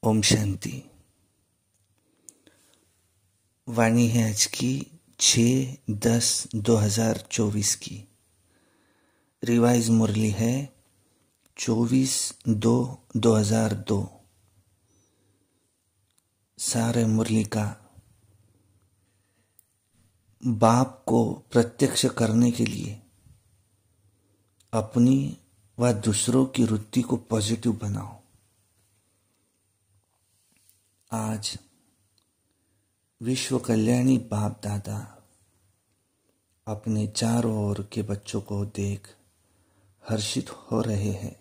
ओम शांति। वाणी है आज की 6/10/2024 की। रिवाइज मुरली है 24/2/2002। सारे मुरली का बाप को प्रत्यक्ष करने के लिए अपनी व दूसरों की वृत्ति को पॉजिटिव बनाओ। आज विश्व कल्याणी बाप दादा अपने चारों ओर के बच्चों को देख हर्षित हो रहे हैं।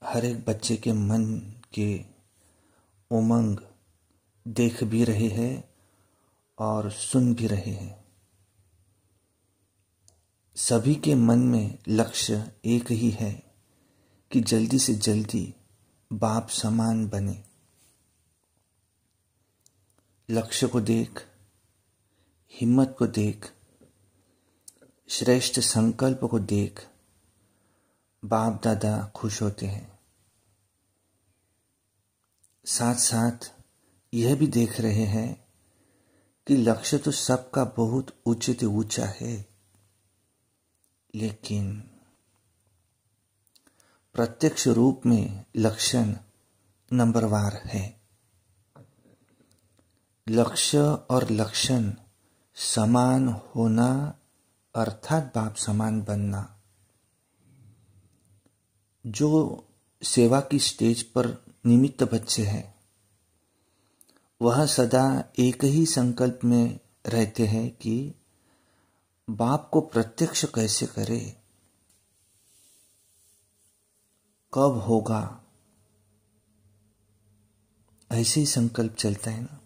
हर एक बच्चे के मन के उमंग देख भी रहे हैं और सुन भी रहे हैं। सभी के मन में लक्ष्य एक ही है कि जल्दी से जल्दी बाप समान बने। लक्ष्य को देख, हिम्मत को देख, श्रेष्ठ संकल्प को देख बाप दादा खुश होते हैं। साथ साथ यह भी देख रहे हैं कि लक्ष्य तो सबका बहुत ऊंचे से ऊंचा है, लेकिन प्रत्यक्ष रूप में लक्षण नंबरवार है। लक्ष्य और लक्षण समान होना अर्थात बाप समान बनना। जो सेवा की स्टेज पर निमित्त बच्चे हैं वह सदा एक ही संकल्प में रहते हैं कि बाप को प्रत्यक्ष कैसे करे, कब होगा, ऐसे ही संकल्प चलता है ना।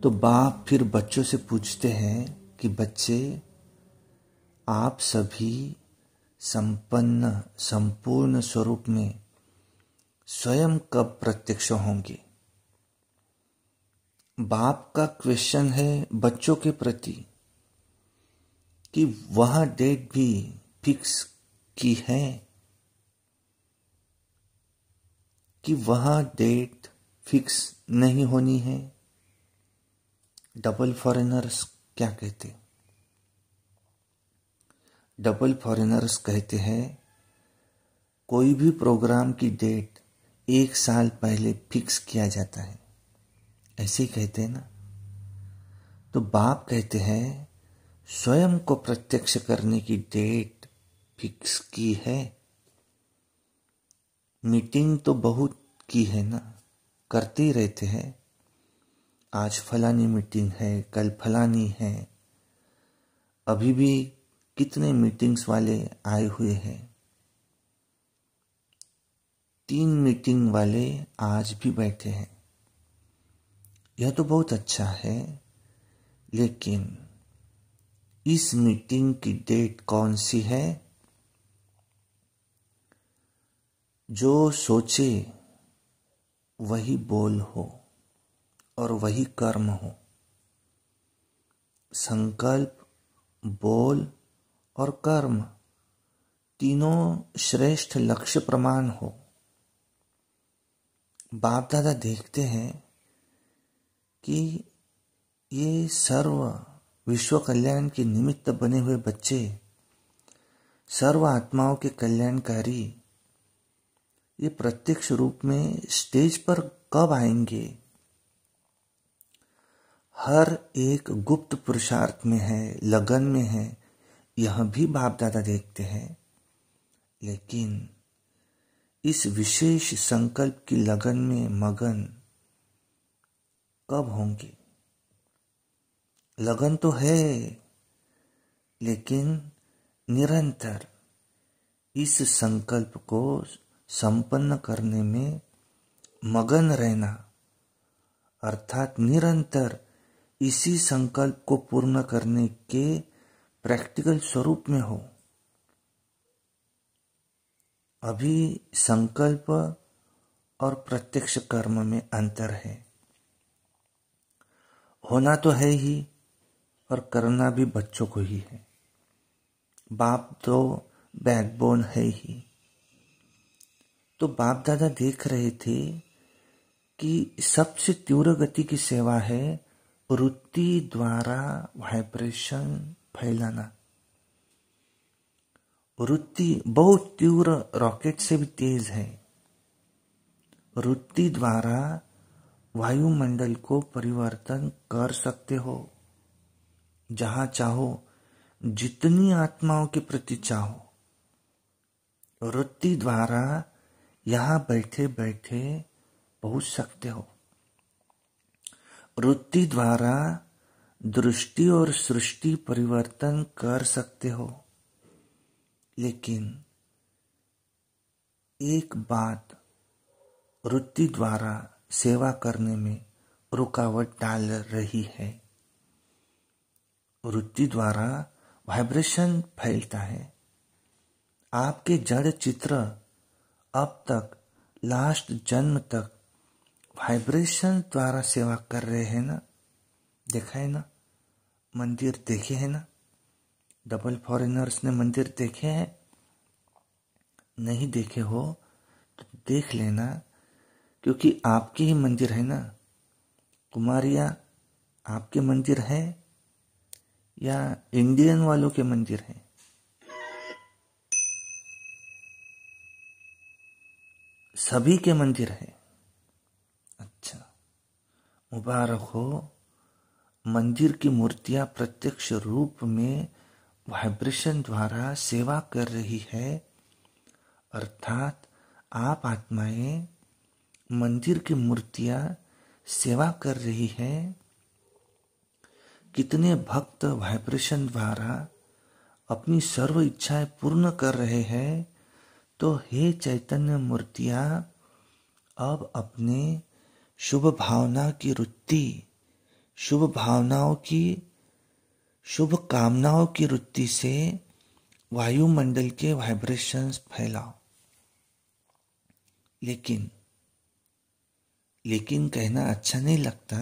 तो बाप फिर बच्चों से पूछते हैं कि बच्चे, आप सभी संपन्न संपूर्ण स्वरूप में स्वयं कब प्रत्यक्ष होंगे। बाप का क्वेश्चन है बच्चों के प्रति कि वह डेट भी फिक्स की है कि वह डेट फिक्स नहीं होनी है। डबल फॉरेनर्स क्या कहते? डबल फॉरेनर्स कहते हैं कोई भी प्रोग्राम की डेट 1 साल पहले फिक्स किया जाता है, ऐसे ही कहते हैं ना। तो बाप कहते हैं स्वयं को प्रत्यक्ष करने की डेट फिक्स की है। मीटिंग तो बहुत की है ना, करते ही रहते हैं। आज फलानी मीटिंग है, कल फलानी है। अभी भी कितने मीटिंग्स वाले आए हुए हैं। 3 मीटिंग वाले आज भी बैठे हैं। यह तो बहुत अच्छा है, लेकिन इस मीटिंग की डेट कौन सी है? जो सोचे वही बोल हो और वही कर्म हो। संकल्प, बोल और कर्म तीनों श्रेष्ठ लक्ष्य प्रमाण हो। बाप दादा देखते हैं कि ये सर्व विश्व कल्याण के निमित्त बने हुए बच्चे, सर्व आत्माओं के कल्याणकारी, ये प्रत्यक्ष रूप में स्टेज पर कब आएंगे। हर एक गुप्त पुरुषार्थ में है, लगन में है, यह भी बाप दादा देखते हैं। लेकिन इस विशेष संकल्प की लगन में मगन कब होंगे? लगन तो है, लेकिन निरंतर इस संकल्प को संपन्न करने में मगन रहना, अर्थात निरंतर इसी संकल्प को पूर्ण करने के प्रैक्टिकल स्वरूप में हो। अभी संकल्प और प्रत्यक्ष कर्म में अंतर है। होना तो है ही और करना भी बच्चों को ही है। बाप तो बैकबोन है ही। तो बाप दादा देख रहे थे कि सबसे तीव्र गति की सेवा है वृत्ति द्वारा वाइब्रेशन फैलाना। वृत्ति बहुत तीव्र रॉकेट से भी तेज है। वृत्ति द्वारा वायुमंडल को परिवर्तन कर सकते हो, जहां चाहो, जितनी आत्माओं के प्रति चाहो। वृत्ति द्वारा यहां बैठे बैठे पहुंच सकते हो। वृत्ति द्वारा दृष्टि और सृष्टि परिवर्तन कर सकते हो। लेकिन एक बात वृत्ति द्वारा सेवा करने में रुकावट डाल रही है। वृत्ति द्वारा वाइब्रेशन फैलता है। आपके जड़ चित्र अब तक लास्ट जन्म तक वाइब्रेशन द्वारा सेवा कर रहे हैं ना। देखा है ना, मंदिर देखे हैं ना। डबल फॉरेनर्स ने मंदिर देखे हैं? नहीं देखे हो तो देख लेना, क्योंकि आपके ही मंदिर है ना। कुमारिया आपके मंदिर है या इंडियन वालों के मंदिर है? सभी के मंदिर है। अच्छा, मुबारक हो। मंदिर की मूर्तियां प्रत्यक्ष रूप में वाइब्रेशन द्वारा सेवा कर रही है, अर्थात आप आत्माएं मंदिर की मूर्तियां सेवा कर रही है। कितने भक्त वाइब्रेशन द्वारा अपनी सर्व इच्छाएं पूर्ण कर रहे हैं। तो हे चैतन्य मूर्तियां, अब अपने शुभ भावना की वृत्ति, शुभ भावनाओं की, शुभ कामनाओं की वृत्ति से वायुमंडल के वाइब्रेशंस फैलाओ। लेकिन कहना अच्छा नहीं लगता,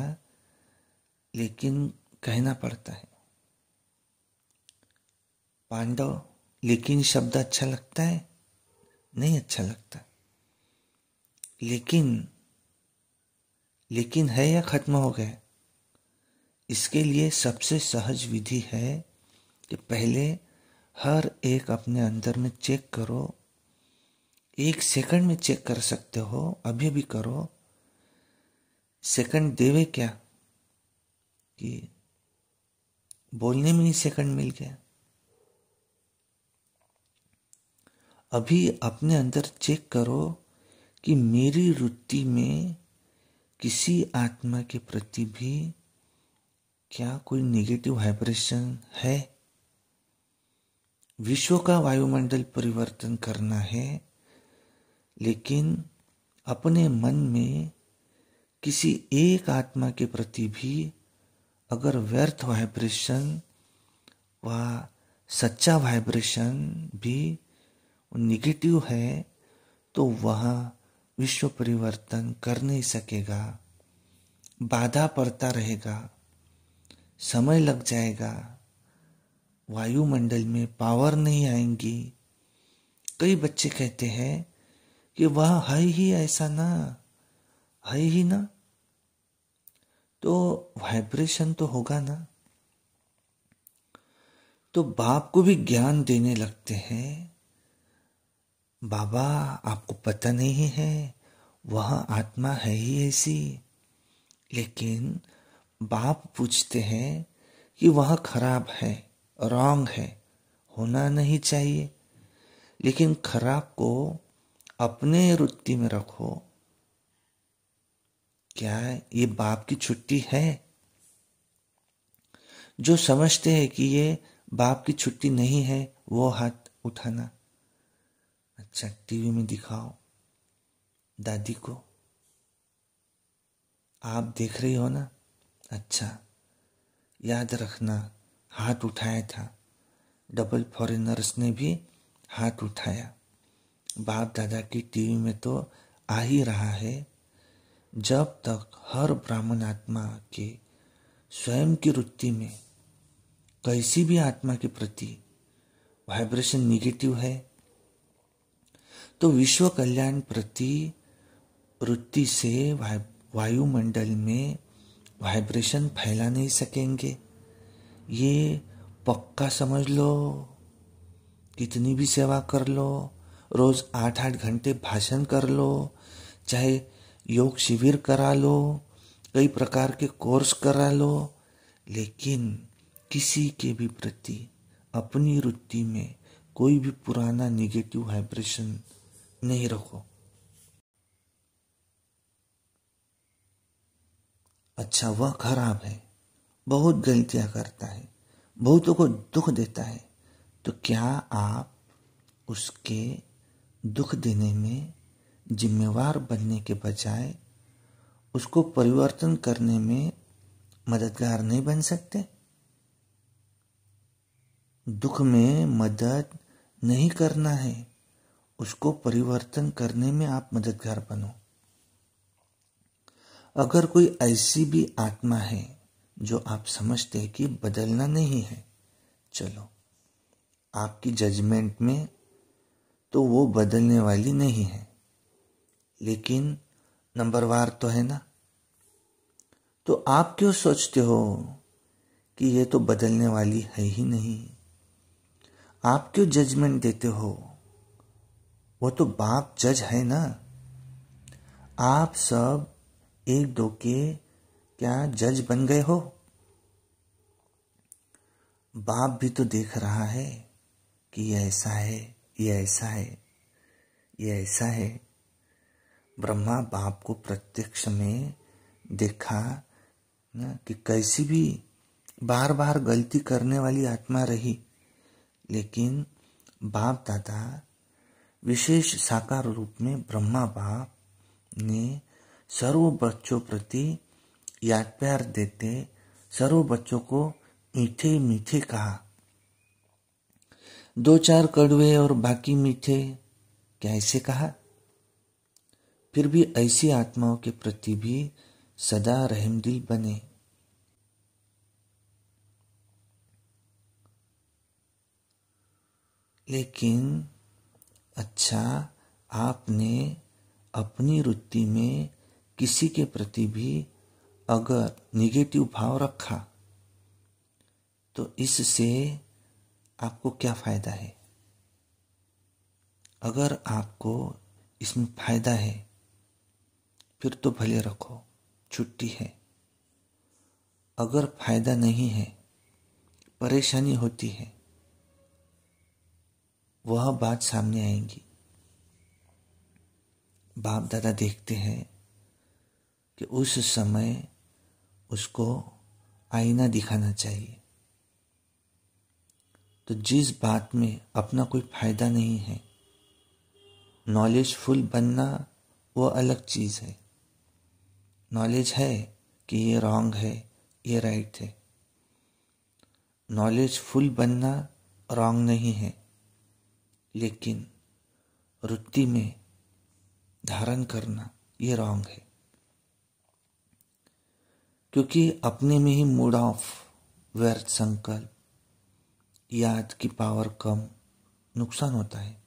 लेकिन कहना पड़ता है। पांडव, लेकिन शब्द अच्छा लगता है? नहीं अच्छा लगता। लेकिन है या खत्म हो गया? इसके लिए सबसे सहज विधि है कि पहले हर एक अपने अंदर में चेक करो। 1 सेकंड में चेक कर सकते हो, अभी भी करो। सेकंड देवे क्या कि बोलने में ही सेकंड मिल गया। अभी अपने अंदर चेक करो कि मेरी वृत्ति में किसी आत्मा के प्रति भी क्या कोई नेगेटिव वाइब्रेशन है। विश्व का वायुमंडल परिवर्तन करना है, लेकिन अपने मन में किसी एक आत्मा के प्रति भी अगर व्यर्थ वाइब्रेशन व सच्चा वाइब्रेशन भी नेगेटिव है, तो वह विश्व परिवर्तन कर नहीं सकेगा। बाधा पड़ता रहेगा, समय लग जाएगा, वायुमंडल में पावर नहीं आएंगी। कई बच्चे कहते हैं कि वह है ही ऐसा ना, है ही ना, तो वाइब्रेशन तो होगा ना। तो बाप को भी ज्ञान देने लगते हैं। बाबा, आपको पता नहीं है, वह आत्मा है ही ऐसी। लेकिन बाप पूछते हैं कि वह खराब है, रॉन्ग है, होना नहीं चाहिए। लेकिन खराब को अपने वृत्ति में रखो। क्या ये बाप की छुट्टी है? जो समझते हैं कि ये बाप की छुट्टी नहीं है, वो हाथ उठाना। अच्छा, टीवी में दिखाओ दादी को। आप देख रही हो ना? अच्छा, याद रखना, हाथ उठाया था। डबल फॉरेनर्स ने भी हाथ उठाया। बाप दादा की टीवी में तो आ ही रहा है। जब तक हर ब्राह्मण आत्मा के स्वयं की वृत्ति में कैसी भी आत्मा के प्रति वाइब्रेशन निगेटिव है, तो विश्व कल्याण प्रति वृत्ति से वायुमंडल में वाइब्रेशन फैला नहीं सकेंगे। ये पक्का समझ लो। कितनी भी सेवा कर लो, रोज 8-8 घंटे भाषण कर लो, चाहे योग शिविर करा लो, कई प्रकार के कोर्स करा लो, लेकिन किसी के भी प्रति अपनी वृत्ति में कोई भी पुराना निगेटिव वाइब्रेशन नहीं रखो। अच्छा, वह खराब है, बहुत गलतियां करता है, बहुतों को दुख देता है, तो क्या आप उसके दुख देने में जिम्मेवार बनने के बजाय उसको परिवर्तन करने में मददगार नहीं बन सकते? दुख में मदद नहीं करना है, उसको परिवर्तन करने में आप मददगार बनो। अगर कोई ऐसी भी आत्मा है जो आप समझते हैं कि बदलना नहीं है, चलो आपकी जजमेंट में तो वो बदलने वाली नहीं है, लेकिन नंबरवार तो है ना। तो आप क्यों सोचते हो कि ये तो बदलने वाली है ही नहीं? आप क्यों जजमेंट देते हो? वो तो बाप जज है ना। आप सब एक दो के क्या जज बन गए हो? बाप भी तो देख रहा है कि ये ऐसा है, ये ऐसा है, ये ऐसा है। ब्रह्मा बाप को प्रत्यक्ष में देखा ना कि कैसी भी बार बार गलती करने वाली आत्मा रही, लेकिन बाप दादा विशेष साकार रूप में ब्रह्मा बाप ने सर्व बच्चों प्रति याद प्यार देते सर्व बच्चों को मीठे मीठे कहा। 2-4 कड़वे और बाकी मीठे कैसे कहा? फिर भी ऐसी आत्माओं के प्रति भी सदा रहमदिल बने। लेकिन अच्छा, आपने अपनी वृत्ति में किसी के प्रति भी अगर निगेटिव भाव रखा तो इससे आपको क्या फायदा है? अगर आपको इसमें फायदा है फिर तो भले रखो, छुट्टी है। अगर फायदा नहीं है, परेशानी होती है, वह बात सामने आएगी। बाप दादा देखते हैं कि उस समय उसको आईना दिखाना चाहिए। तो जिस बात में अपना कोई फायदा नहीं है, नॉलेजफुल बनना वो अलग चीज़ है। नॉलेज है कि ये रॉन्ग है, ये राइट है। नॉलेजफुल बनना रॉन्ग नहीं है, लेकिन वृत्ति में धारण करना ये रॉन्ग है। क्योंकि अपने में ही मूड ऑफ, व्यर्थ संकल्प, याद की पावर कम, नुकसान होता है।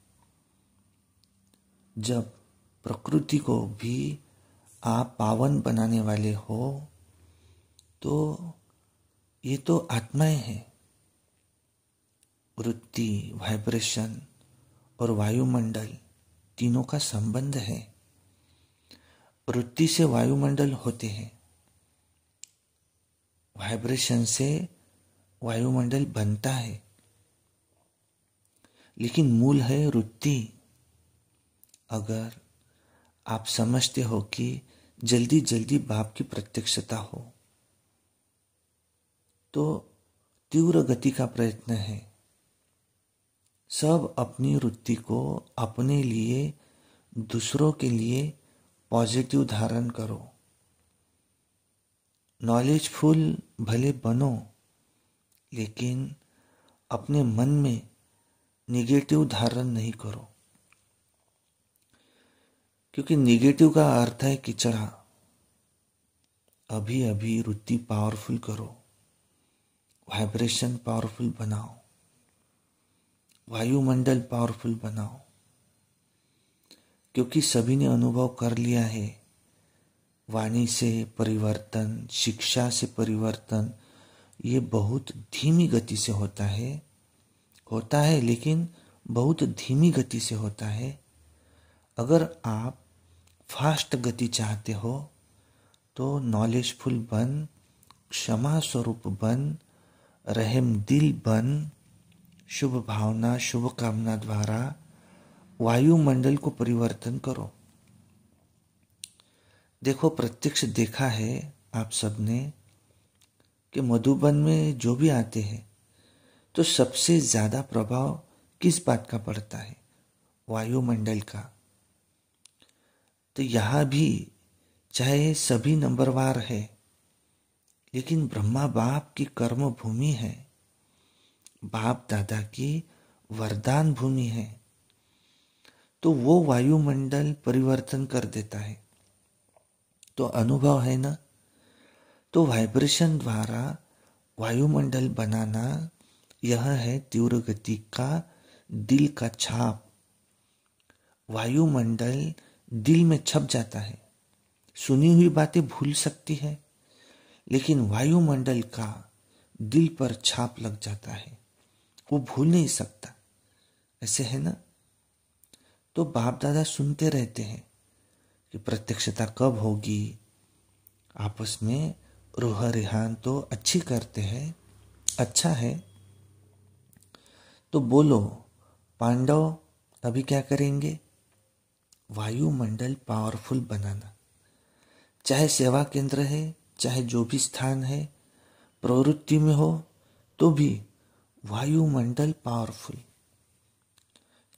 जब प्रकृति को भी आप पावन बनाने वाले हो तो ये तो आत्माएं हैं। वृत्ति, वाइब्रेशन और वायुमंडल तीनों का संबंध है। वृत्ति से वायुमंडल होते हैं, वाइब्रेशन से वायुमंडल बनता है, लेकिन मूल है वृत्ति। अगर आप समझते हो कि जल्दी जल्दी बाप की प्रत्यक्षता हो तो तीव्र गति का प्रयत्न है। सब अपनी वृत्ति को अपने लिए, दूसरों के लिए पॉजिटिव धारण करो। नॉलेजफुल भले बनो, लेकिन अपने मन में निगेटिव धारण नहीं करो, क्योंकि निगेटिव का अर्थ है किचड़ा। अभी अभी वृत्ति पावरफुल करो, वाइब्रेशन पावरफुल बनाओ, वायुमंडल पावरफुल बनाओ। क्योंकि सभी ने अनुभव कर लिया है, वाणी से परिवर्तन, शिक्षा से परिवर्तन ये बहुत धीमी गति से होता है लेकिन बहुत धीमी गति से होता है। अगर आप फास्ट गति चाहते हो तो नॉलेजफुल बन, क्षमा स्वरूप बन, रहम दिल बन, शुभ भावना शुभ कामना द्वारा वायुमंडल को परिवर्तन करो। देखो, प्रत्यक्ष देखा है आप सबने कि मधुबन में जो भी आते हैं तो सबसे ज्यादा प्रभाव किस बात का पड़ता है? वायुमंडल का। तो यहां भी चाहे सभी नंबरवार है, लेकिन ब्रह्मा बाप की कर्म भूमि है, बाप दादा की वरदान भूमि है, तो वो वायुमंडल परिवर्तन कर देता है। तो अनुभव है ना, तो वाइब्रेशन द्वारा वायुमंडल बनाना यह है तीव्र गति का दिल का छाप। वायुमंडल दिल में छप जाता है। सुनी हुई बातें भूल सकती है, लेकिन वायुमंडल का दिल पर छाप लग जाता है, वो भूल नहीं सकता। ऐसे है ना। तो बाप दादा सुनते रहते हैं कि प्रत्यक्षता कब होगी। आपस में रूह रिहान तो अच्छी करते हैं, अच्छा है। तो बोलो पांडव अभी क्या करेंगे? वायुमंडल पावरफुल बनाना। चाहे सेवा केंद्र है, चाहे जो भी स्थान है, प्रवृत्ति में हो तो भी वायुमंडल पावरफुल।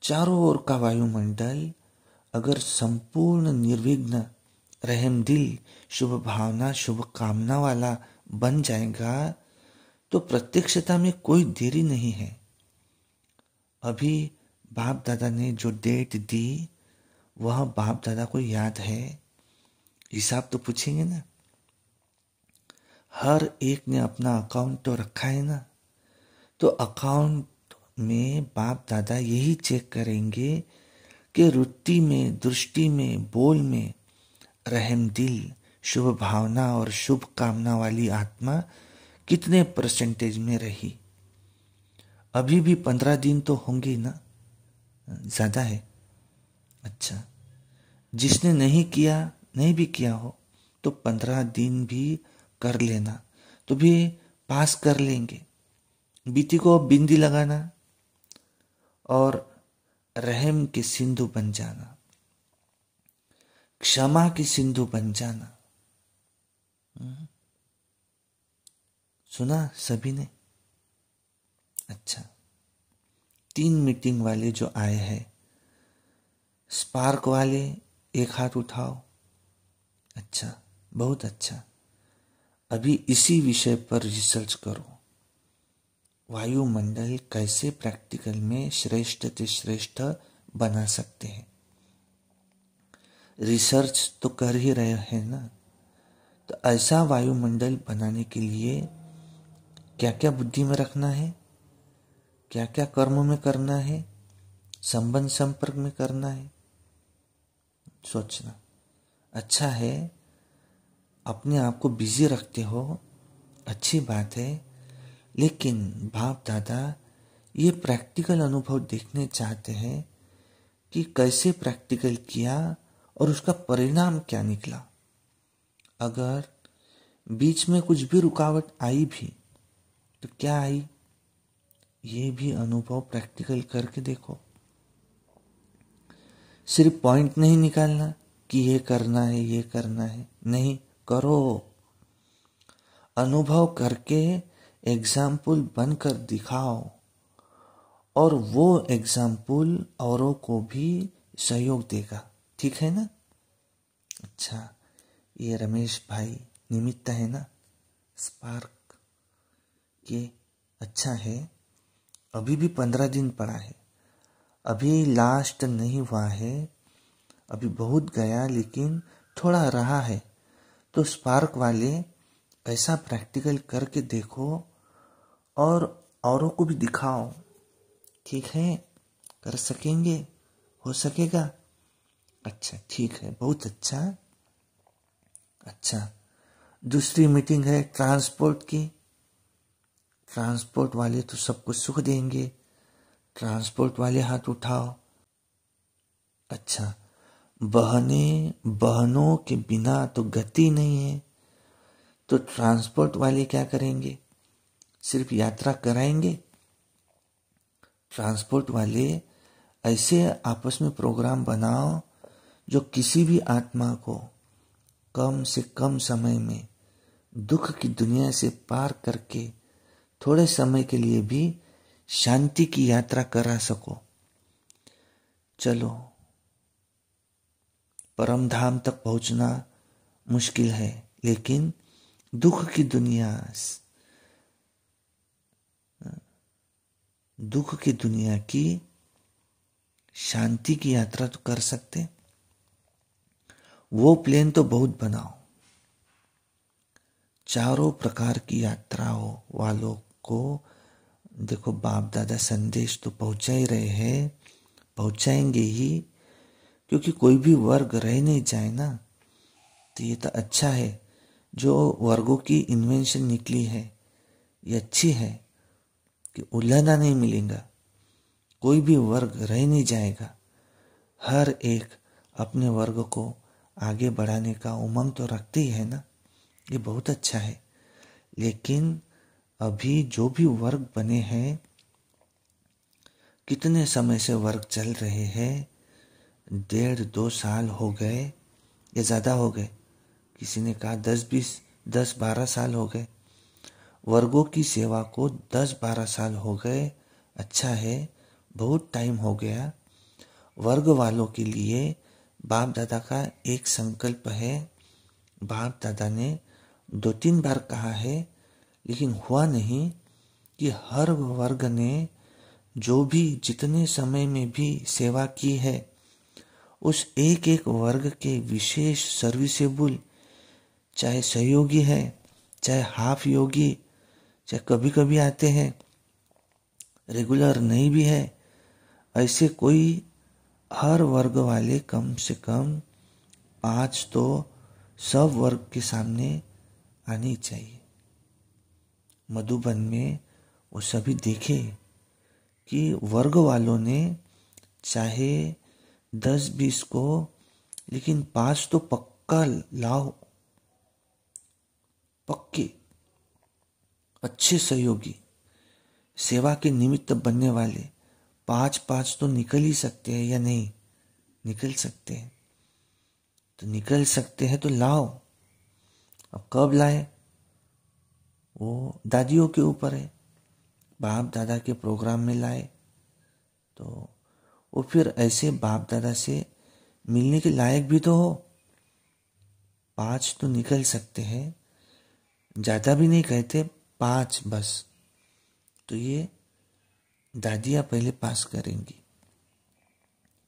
चारों ओर का वायुमंडल अगर संपूर्ण निर्विघ्न, रहम दिल, शुभ भावना शुभ कामना वाला बन जाएगा तो प्रत्यक्षता में कोई देरी नहीं है। अभी बाप दादा ने जो डेट दी वह बाप दादा को याद है। हिसाब तो पूछेंगे ना। हर एक ने अपना अकाउंट तो रखा है ना। तो अकाउंट में बाप दादा यही चेक करेंगे कि रुचि में, दृष्टि में, बोल में रहम दिल, शुभ भावना और शुभ कामना वाली आत्मा कितने परसेंटेज में रही। अभी भी 15 दिन तो होंगे ना, ज्यादा है। अच्छा, जिसने नहीं किया, नहीं भी किया हो तो 15 दिन भी कर लेना तो भी पास कर लेंगे। बीती को बिंदी लगाना और रहम के सिंधु बन जाना, क्षमा की सिंधु बन जाना। सुना सभी ने? अच्छा, 3 मीटिंग वाले जो आए हैं, स्पार्क वाले एक हाथ उठाओ। अच्छा, बहुत अच्छा। अभी इसी विषय पर रिसर्च करो, वायुमंडल कैसे प्रैक्टिकल में श्रेष्ठ से श्रेष्ठ बना सकते हैं। रिसर्च तो कर ही रहे हैं ना। तो ऐसा वायुमंडल बनाने के लिए क्या क्या बुद्धि में रखना है, क्या क्या कर्म में करना है, संबंध संपर्क में करना है, सोचना। अच्छा है, अपने आप को बिजी रखते हो, अच्छी बात है, लेकिन बाप दादा ये प्रैक्टिकल अनुभव देखने चाहते हैं कि कैसे प्रैक्टिकल किया और उसका परिणाम क्या निकला। अगर बीच में कुछ भी रुकावट आई भी तो क्या आई, ये भी अनुभव प्रैक्टिकल करके देखो। सिर्फ पॉइंट नहीं निकालना कि ये करना है, ये करना है, नहीं, करो। अनुभव करके एग्जाम्पल बनकर दिखाओ और वो एग्जाम्पल औरों को भी सहयोग देगा। ठीक है ना? अच्छा, ये रमेश भाई निमित्त है ना, स्पार्क, ये अच्छा है। अभी भी 15 दिन पड़ा है, अभी लास्ट नहीं हुआ है, अभी बहुत गया लेकिन थोड़ा रहा है। तो स्पार्क वाले ऐसा प्रैक्टिकल करके देखो और औरों को भी दिखाओ। ठीक है? कर सकेंगे? हो सकेगा? अच्छा, ठीक है, बहुत अच्छा। अच्छा, दूसरी मीटिंग है ट्रांसपोर्ट की। ट्रांसपोर्ट वाले तो सबको सुख देंगे, ट्रांसपोर्ट वाले हाथ उठाओ। अच्छा, बहनों के बिना तो गति नहीं है, तो ट्रांसपोर्ट वाले क्या करेंगे? सिर्फ यात्रा कराएंगे? ट्रांसपोर्ट वाले ऐसे आपस में प्रोग्राम बनाओ जो किसी भी आत्मा को कम से कम समय में दुख की दुनिया से पार करके थोड़े समय के लिए भी शांति की यात्रा करा सको। चलो, परम धाम तक पहुंचना मुश्किल है, लेकिन दुख की दुनिया की शांति की यात्रा तो कर सकते। वो प्लेन तो बहुत बनाओ। चारों प्रकार की यात्राओं वालों को देखो, बाप दादा संदेश तो पहुंचा ही रहे हैं, पहुंचाएंगे ही, क्योंकि कोई भी वर्ग रह नहीं जाए ना। तो ये तो अच्छा है, जो वर्गों की इन्वेंशन निकली है ये अच्छी है कि उल्लंघना नहीं मिलेगा, कोई भी वर्ग रह नहीं जाएगा। हर एक अपने वर्ग को आगे बढ़ाने का उमंग तो रखते ही है ना, ये बहुत अच्छा है। लेकिन अभी जो भी वर्ग बने हैं, कितने समय से वर्ग चल रहे हैं, 1.5-2 साल हो गए या ज़्यादा हो गए, किसी ने कहा 10-12 साल हो गए। वर्गों की सेवा को 10-12 साल हो गए, अच्छा है, बहुत टाइम हो गया। वर्ग वालों के लिए बाप दादा का एक संकल्प है। बाप दादा ने 2-3 बार कहा है, लेकिन हुआ नहीं कि हर वर्ग ने जो भी जितने समय में भी सेवा की है, उस एक एक वर्ग के विशेष सर्विसेबल, चाहे सहयोगी है, चाहे हाफ योगी, चाहे कभी कभी आते हैं, रेगुलर नहीं भी है, ऐसे कोई हर वर्ग वाले कम से कम 5 तो सब वर्ग के सामने आनी चाहिए। मधुबन में वो सभी देखे कि वर्ग वालों ने चाहे 10-20 को, लेकिन 5 तो पक्का लाओ, पक्के अच्छे सहयोगी, सेवा के निमित्त बनने वाले 5-5 तो निकल ही सकते हैं या नहीं? निकल सकते हैं, तो निकल सकते हैं तो लाओ। अब कब लाए वो दादियों के ऊपर है। बाप दादा के प्रोग्राम में लाए तो वो फिर ऐसे बाप दादा से मिलने के लायक भी तो हो। 5 तो निकल सकते हैं, ज़्यादा भी नहीं कहते, 5 बस। तो ये दादियाँ पहले पास करेंगी।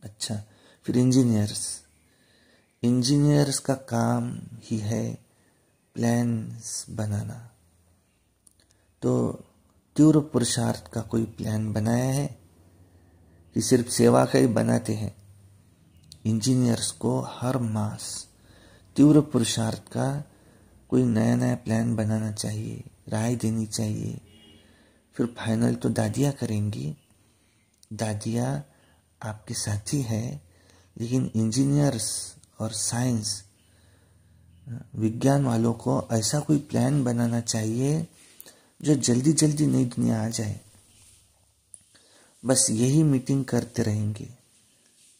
अच्छा, फिर इंजीनियर्स का काम ही है प्लान्स बनाना। तो तीव्र पुरुषार्थ का कोई प्लान बनाया है कि सिर्फ सेवा का ही बनाते हैं? इंजीनियर्स को हर मास तीव्र पुरुषार्थ का कोई नया नया प्लान बनाना चाहिए, राय देनी चाहिए। फिर फाइनल तो दादियाँ करेंगी। दादियाँ आपके साथी है, लेकिन इंजीनियर्स और साइंस विज्ञान वालों को ऐसा कोई प्लान बनाना चाहिए जो जल्दी जल्दी नई दुनिया आ जाए। बस यही मीटिंग करते रहेंगे,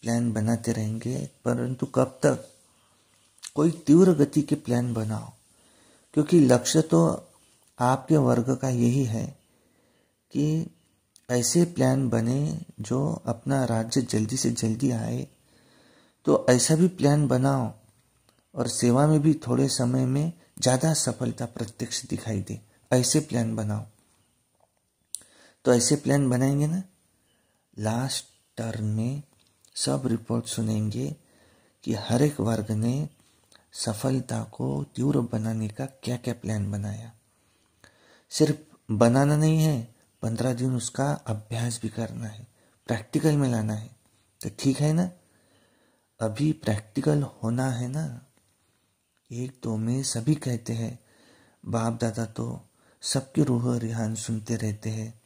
प्लान बनाते रहेंगे, परंतु कब तक? कोई तीव्र गति के प्लान बनाओ, क्योंकि लक्ष्य तो आपके वर्ग का यही है कि ऐसे प्लान बने जो अपना राज्य जल्दी से जल्दी आए। तो ऐसा भी प्लान बनाओ और सेवा में भी थोड़े समय में ज़्यादा सफलता प्रत्यक्ष दिखाई दे, ऐसे प्लान बनाओ। तो ऐसे प्लान बनाएंगे ना, लास्ट टर्म में सब रिपोर्ट सुनेंगे कि हर एक वर्ग ने सफलता को तीव्र बनाने का क्या क्या प्लान बनाया। सिर्फ बनाना नहीं है, 15 दिन उसका अभ्यास भी करना है, प्रैक्टिकल में लाना है। तो ठीक है ना, अभी प्रैक्टिकल होना है ना। एक दो में सभी कहते हैं, बाप दादा तो सबके रूह रिहान सुनते रहते हैं,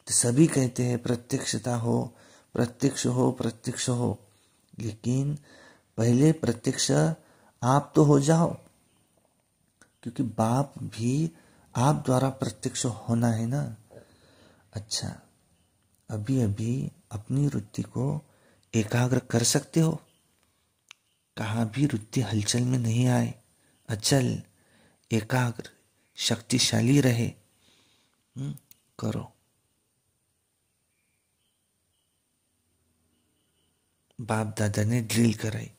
तो सभी कहते हैं प्रत्यक्षता हो, प्रत्यक्ष हो, प्रत्यक्ष हो। लेकिन पहले प्रत्यक्ष आप तो हो जाओ, क्योंकि बाप भी आप द्वारा प्रत्यक्ष होना है ना। अच्छा, अभी अभी अपनी वृत्ति को एकाग्र कर सकते हो, कहाँ भी वृत्ति हलचल में नहीं आए, अचल एकाग्र शक्तिशाली रहे। करो। बाप दादा ने ड्रिल कराई।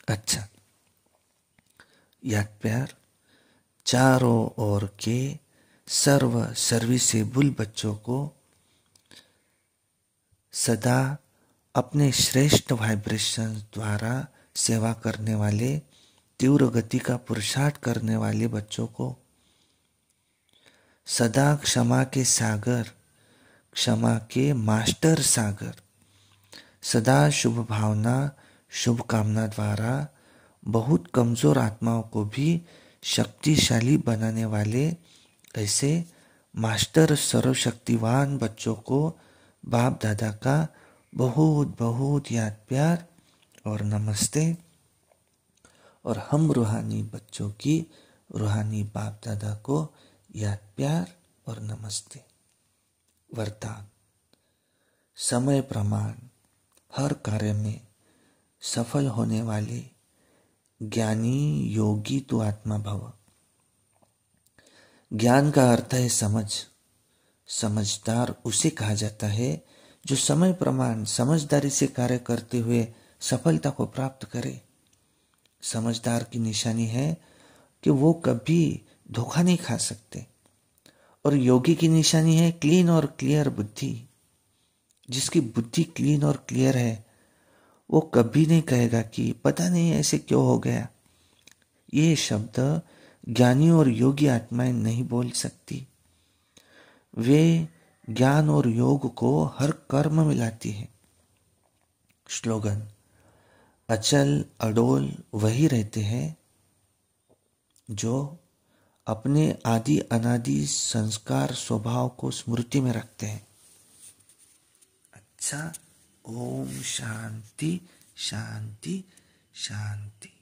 अच्छा, याद प्यार, चारों ओर के सर्विसेबल बच्चों को सदा अपने श्रेष्ठ वाइब्रेशन द्वारा सेवा करने वाले, तीव्र गति का पुरुषार्थ करने वाले बच्चों को सदा क्षमा के सागर, क्षमा के मास्टर सागर, सदा शुभ भावना, शुभ कामना द्वारा बहुत कमजोर आत्माओं को भी शक्तिशाली बनाने वाले ऐसे मास्टर सर्वशक्तिवान बच्चों को बाप दादा का बहुत बहुत याद प्यार और नमस्ते। और हम रूहानी बच्चों की रूहानी बाप दादा को याद प्यार और नमस्ते। वरदान, समय प्रमाण हर कार्य में सफल होने वाले ज्ञानी योगी तो आत्मा भव। ज्ञान का अर्थ है समझ। समझदार उसे कहा जाता है जो समय प्रमाण समझदारी से कार्य करते हुए सफलता को प्राप्त करे। समझदार की निशानी है कि वो कभी धोखा नहीं खा सकते। और योगी की निशानी है क्लीन और क्लियर बुद्धि। जिसकी बुद्धि क्लीन और क्लियर है वो कभी नहीं कहेगा कि पता नहीं ऐसे क्यों हो गया। ये शब्द ज्ञानी और योगी आत्माएं नहीं बोल सकती। वे ज्ञान और योग को हर कर्म में लाती है। स्लोगन, अचल अडोल वही रहते हैं जो अपने आदि अनादि संस्कार स्वभाव को स्मृति में रखते हैं। अच्छा, ओम शांति शांति शांति।